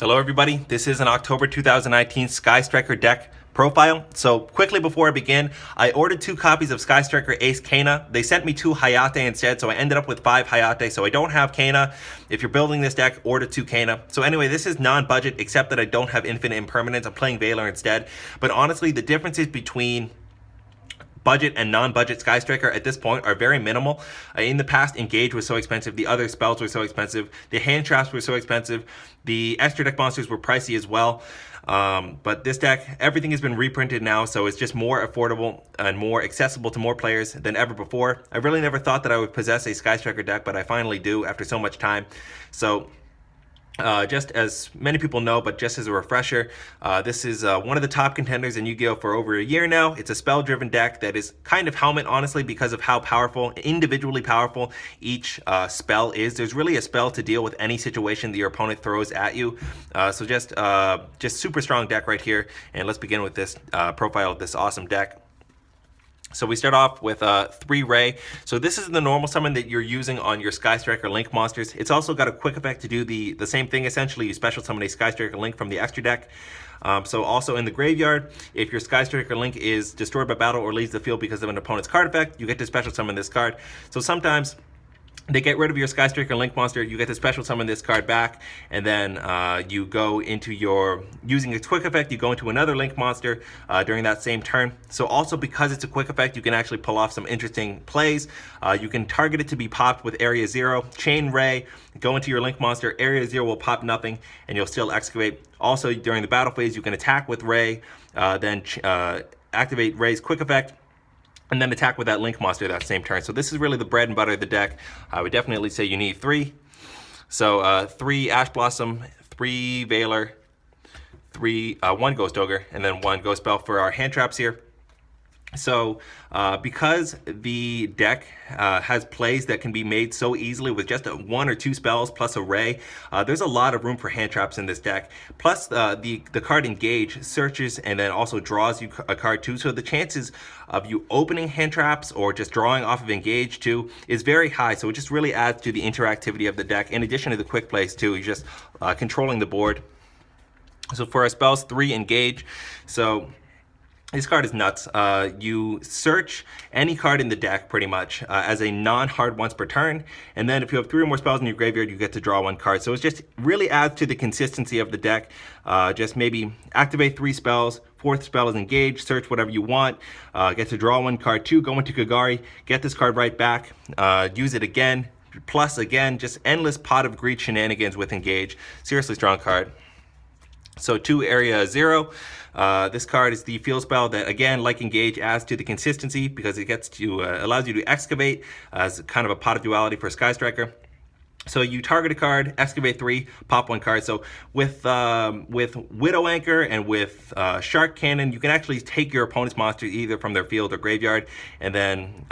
Hello everybody, this is an October 2019 Sky Striker deck profile. So quickly before I begin, I ordered 2 copies of Sky Striker Ace Kana. They sent me 2 Hayate instead, so I ended up with 5 Hayate, so I don't have Kana. If you're building this deck, order 2 Kana. So anyway, this is non-budget, except that I don't have Infinite Impermanence. I'm playing Valor instead. But honestly, the differences between budget and non-budget Sky Striker at this point are very minimal. In the past, Engage was so expensive, the other spells were so expensive, the hand traps were so expensive, the extra deck monsters were pricey as well. But this deck, everything has been reprinted now, so it's just more affordable and more accessible to more players than ever before. I really never thought that I would possess a Sky Striker deck, but I finally do after so much time. So just as many people know, but just as a refresher, this is one of the top contenders in Yu-Gi-Oh! For over a year now. It's a spell-driven deck that is kind of Helmet, honestly, because of how powerful, individually powerful each spell is. There's really a spell to deal with any situation that your opponent throws at you. So just super strong deck right here. And let's begin with this profile of this awesome deck. So we start off with 3 Ray. So this is the normal summon that you're using on your Sky Striker Link monsters. It's also got a quick effect to do the same thing. Essentially, you special summon a Sky Striker Link from the extra deck. So also in the graveyard, if your Sky Striker Link is destroyed by battle or leaves the field because of an opponent's card effect, you get to special summon this card. So sometimes they get rid of your Sky Striker Link monster, you get to special summon this card back, and then you go into your, using its quick effect, you go into another Link monster during that same turn. So also because it's a quick effect, you can actually pull off some interesting plays. You can target it to be popped with Area 0, Chain Ray, go into your Link monster, Area 0 will pop nothing, and you'll still excavate. Also during the battle phase, you can attack with Ray, then activate Ray's quick effect, and then attack with that Link monster that same turn. So this is really the bread and butter of the deck. I would definitely say you need 3. So 3 Ash Blossom, 3 Valor, 1 Ghost Ogre, and then 1 Ghost Spell for our hand traps here. So because the deck has plays that can be made so easily with just 1 or 2 spells plus a Ray, there's a lot of room for hand traps in this deck. Plus the card Engage searches and then also draws you a card too, so the chances of you opening hand traps or just drawing off of Engage too is very high. So it just really adds to the interactivity of the deck, in addition to the quick plays too. You're just controlling the board. So for our spells, 3 Engage. So this card is nuts. You search any card in the deck pretty much as a non-hard once per turn, and then if you have 3 or more spells in your graveyard, you get to draw 1 card. So it just really adds to the consistency of the deck. Just maybe activate 3 spells, 4th spell is Engage, search whatever you want, get to draw 1 card, 2, go into Kagari, get this card right back, use it again, plus again, just endless pot of greed shenanigans with Engage. Seriously strong card. So 2 Area 0. This card is the field spell that, again, like Engage, adds to the consistency because it gets to allows you to excavate as kind of a pot of duality for Sky Striker. So you target a card, excavate 3, pop 1 card. So with Widowmaker and with Shark Cannon, you can actually take your opponent's monster either from their field or graveyard and then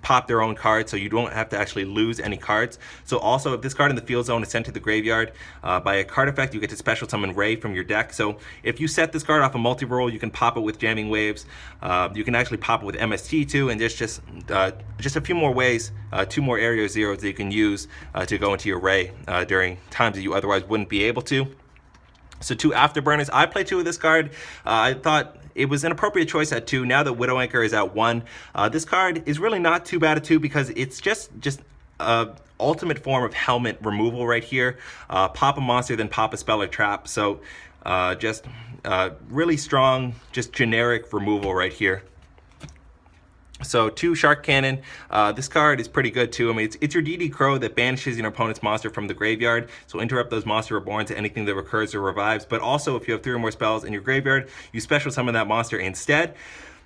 pop their own card, so you don't have to actually lose any cards. So also, if this card in the field zone is sent to the graveyard by a card effect, you get to special summon Ray from your deck. So if you set this card off a Multirole, you can pop it with Jamming Waves. You can actually pop it with MST too, and there's just a few more ways, 2 more Area Zeros that you can use to go into your Ray during times that you otherwise wouldn't be able to. So 2 Afterburners. I play 2 of this card. I thought it was an appropriate choice at 2. Now that Widowmaker is at 1, this card is really not too bad at 2 because it's just ultimate form of helmet removal right here. Pop a monster, then pop a spell or trap. So just really strong, just generic removal right here. So 2 Shark Cannon. This card is pretty good too. I mean, it's your DD Crow that banishes your opponent's monster from the graveyard. So interrupt those monster reborn to anything that recurs or revives. But also, if you have 3 or more spells in your graveyard, you special summon that monster instead.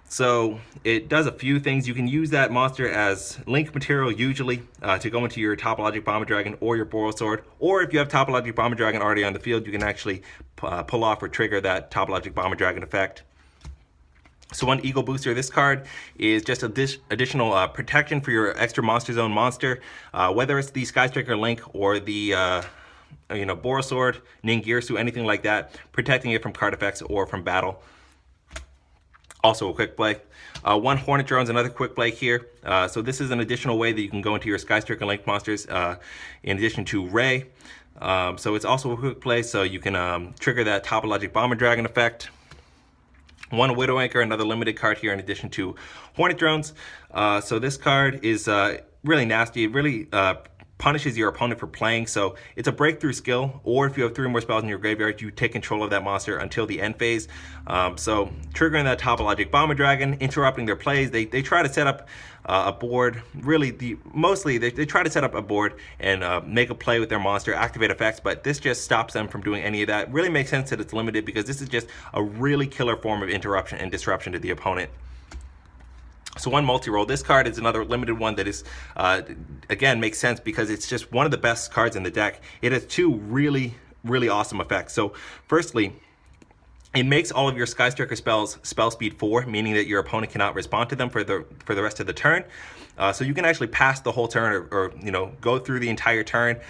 So it does a few things. You can use that monster as link material usually to go into your Topological Bomber Dragon or your Bora Sword. Or if you have Topological Bomber Dragon already on the field, you can actually pull off or trigger that Topological Bomber Dragon effect. So 1 Eagle Booster. This card is just additional protection for your extra Monster Zone monster, whether it's the Sky Striker Link or the Bora Sword, Ningirsu, anything like that, protecting it from card effects or from battle. Also a quick play. 1 Hornet Drones, another quick play here. So this is an additional way that you can go into your Sky Striker Link monsters in addition to Ray. So it's also a quick play, so you can trigger that Topological Dragon effect. One Widowmaker, another limited card here in addition to Hornet Drones. So this card is really nasty. It really punishes your opponent for playing. So it's a breakthrough skill, or if you have 3 or more spells in your graveyard, you take control of that monster until the end phase. So triggering that Topological Dragon, interrupting their plays. They try to set up a board. Really, mostly they try to set up a board and make a play with their monster, activate effects, but this just stops them from doing any of that. Really makes sense that it's limited because this is just a really killer form of interruption and disruption to the opponent. So one Multirole. This card is another limited one that is, again, makes sense because it's just one of the best cards in the deck. It has 2 really, really awesome effects. So firstly, it makes all of your Sky Striker spells spell speed 4, meaning that your opponent cannot respond to them for the rest of the turn. So you can actually pass the whole turn, or go through the entire turn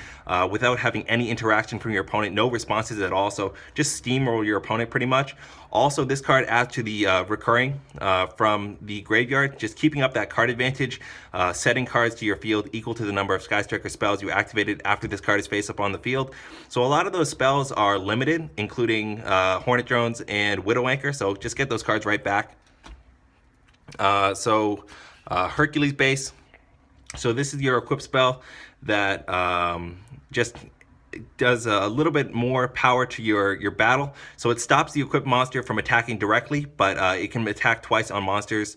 without having any interaction from your opponent, no responses at all. So just steamroll your opponent pretty much. Also, this card adds to the recurring from the graveyard, just keeping up that card advantage, setting cards to your field equal to the number of Sky Striker spells you activated after this card is face up on the field. So a lot of those spells are limited, including Hornet Drones and Widowmaker, so just get those cards right back. Hercules Base. So this is your equip spell that just does a little bit more power to your battle. So it stops the equipped monster from attacking directly, but it can attack twice on monsters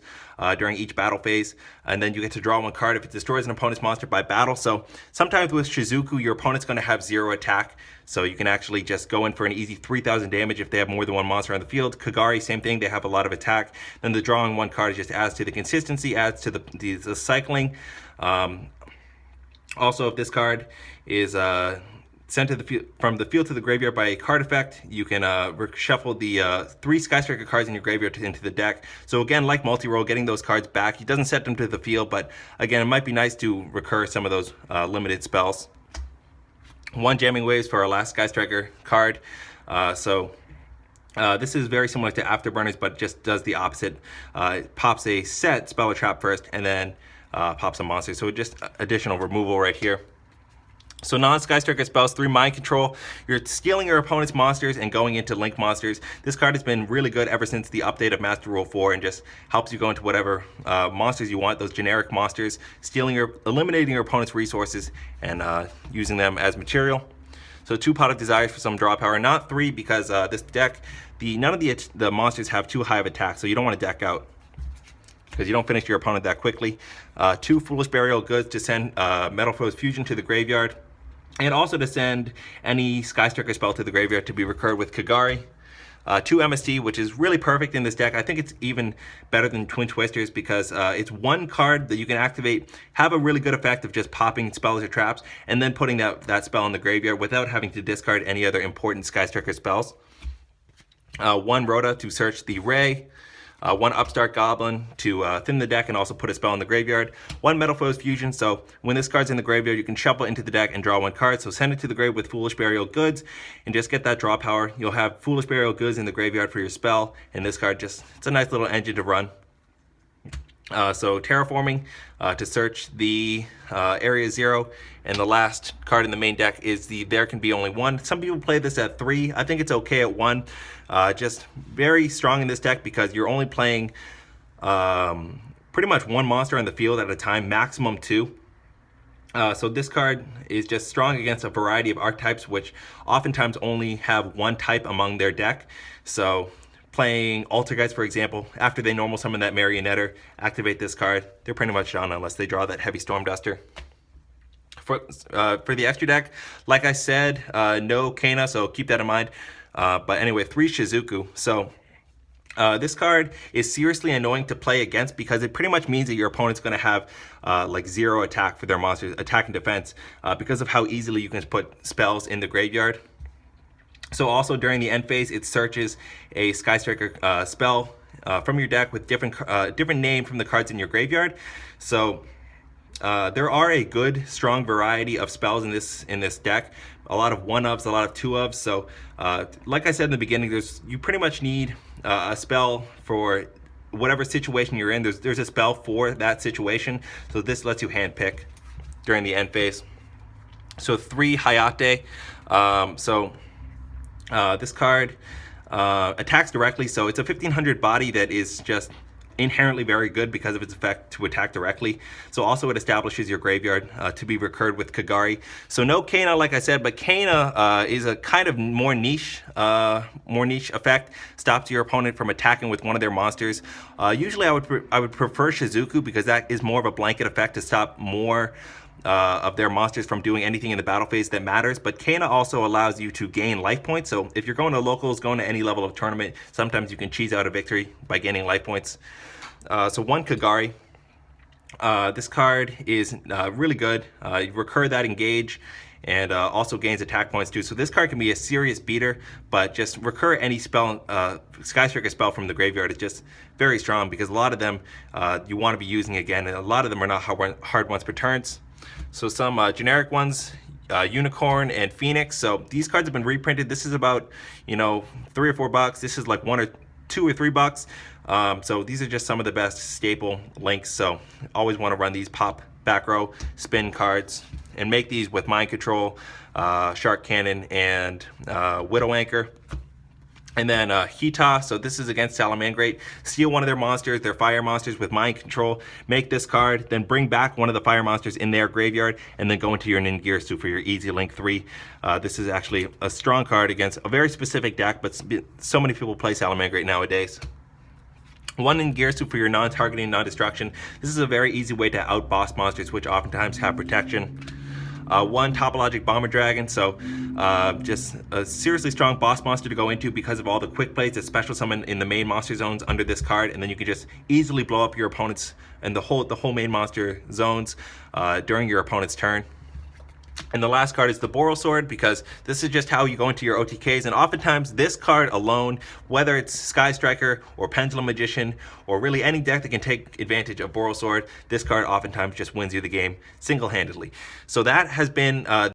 during each battle phase. And then you get to draw 1 card if it destroys an opponent's monster by battle. So sometimes with Shizuku, your opponent's going to have 0 attack. So you can actually just go in for an easy 3,000 damage if they have more than 1 monster on the field. Kagari, same thing, they have a lot of attack. Then the drawing 1 card just adds to the consistency, adds to the cycling. Also, if this card is sent to the field, from the field to the graveyard by a card effect, you can reshuffle the 3 Sky Striker cards in your graveyard into the deck. So again, like Multirole, getting those cards back. He doesn't set them to the field, but again, it might be nice to recur some of those limited spells. 1 Jamming Waves for our last Sky Striker card. This is very similar to Afterburners, but just does the opposite. It pops a set spell or trap first, and then pops a monster. So just additional removal right here. So non-Sky Striker spells, 3 Mind Control. You're stealing your opponent's monsters and going into Link monsters. This card has been really good ever since the update of Master Rule 4 and just helps you go into whatever monsters you want, those generic monsters, eliminating your opponent's resources and using them as material. So 2 Pot of Desires for some draw power, not 3 because this deck, none of the monsters have too high of attack, so you don't want to deck out because you don't finish your opponent that quickly. 2 Foolish Burial Goods to send Metal Foes Fusion to the graveyard, and also to send any Sky Striker spell to the graveyard to be recurred with Kagari. 2 MST, which is really perfect in this deck. I think it's even better than Twin Twisters because it's 1 card that you can activate, have a really good effect of just popping spells or traps, and then putting that spell in the graveyard without having to discard any other important Sky Striker spells. 1 Rhoda to search the Ray. 1 Upstart Goblin to thin the deck and also put a spell in the graveyard. 1 Metal Foes Fusion, so when this card's in the graveyard, you can shuffle into the deck and draw 1 card. So send it to the grave with Foolish Burial Goods and just get that draw power. You'll have Foolish Burial Goods in the graveyard for your spell, and this card it's a nice little engine to run. So Terraforming to search the Area 0, and the last card in the main deck is the There Can Be Only One. Some people play this at 3. I think it's okay at 1. Just very strong in this deck because you're only playing pretty much 1 monster on the field at a time, maximum 2. So this card is just strong against a variety of archetypes, which oftentimes only have 1 type among their deck. So playing Altergeist, for example, after they normal summon that Marionetter, activate this card, they're pretty much done unless they draw that Heavy Storm Duster. For the extra deck, like I said, no Kana, so keep that in mind. But anyway, 3 Shizuku. So this card is seriously annoying to play against because it pretty much means that your opponent's going to have like 0 attack for their monsters, attack and defense, because of how easily you can put spells in the graveyard. So also during the end phase, it searches a Sky Striker spell from your deck with different name from the cards in your graveyard. So there are a good, strong variety of spells in this deck. A lot of 1-ofs, a lot of 2-ofs. So like I said in the beginning, you pretty much need a spell for whatever situation you're in. There's a spell for that situation. So this lets you handpick during the end phase. So 3 Hayate. This card attacks directly, so it's a 1500 body that is just inherently very good because of its effect to attack directly. So also it establishes your graveyard to be recurred with Kagari. So no Kana, like I said, but Kana is a kind of more niche effect. Stops your opponent from attacking with one of their monsters. Usually I would prefer Shizuku because that is more of a blanket effect to stop more of their monsters from doing anything in the battle phase that matters. But Kana also allows you to gain life points. So if you're going to locals, going to any level of tournament, sometimes you can cheese out a victory by gaining life points. So 1 Kagari. This card is really good. You recur that engage and also gains attack points too. So this card can be a serious beater, but just recur any spell, Sky Striker spell from the graveyard is just very strong because a lot of them you want to be using again, and a lot of them are not hard ones per turns. So some generic ones, Unicorn and Phoenix. So these cards have been reprinted. This is about, $3 or $4. This is like $1 or $2 or $3. So these are just some of the best staple links. So always want to run these pop, back row, spin cards, and make these with Mind Control, Shark Cannon, and Widowmaker. And then Hita, so this is against Salamangreat. Steal one of their monsters, their fire monsters, with Mind Control. Make this card, then bring back one of the fire monsters in their graveyard, and then go into your Ningirsu for your easy link 3. This is actually a strong card against a very specific deck, but so many people play Salamangreat nowadays. 1 Ningirsu for your non-targeting, non-destruction. This is a very easy way to out-boss monsters, which oftentimes have protection. 1 Topological Dragon, so just a seriously strong boss monster to go into because of all the quick plays that special summon in the main monster zones under this card, and then you can just easily blow up your opponent's and the whole main monster zones during your opponent's turn. And the last card is the Bora Sword, because this is just how you go into your OTKs, and oftentimes this card alone, whether it's Sky Striker or Pendulum Magician or really any deck that can take advantage of Bora Sword, this card oftentimes just wins you the game single-handedly. So that has been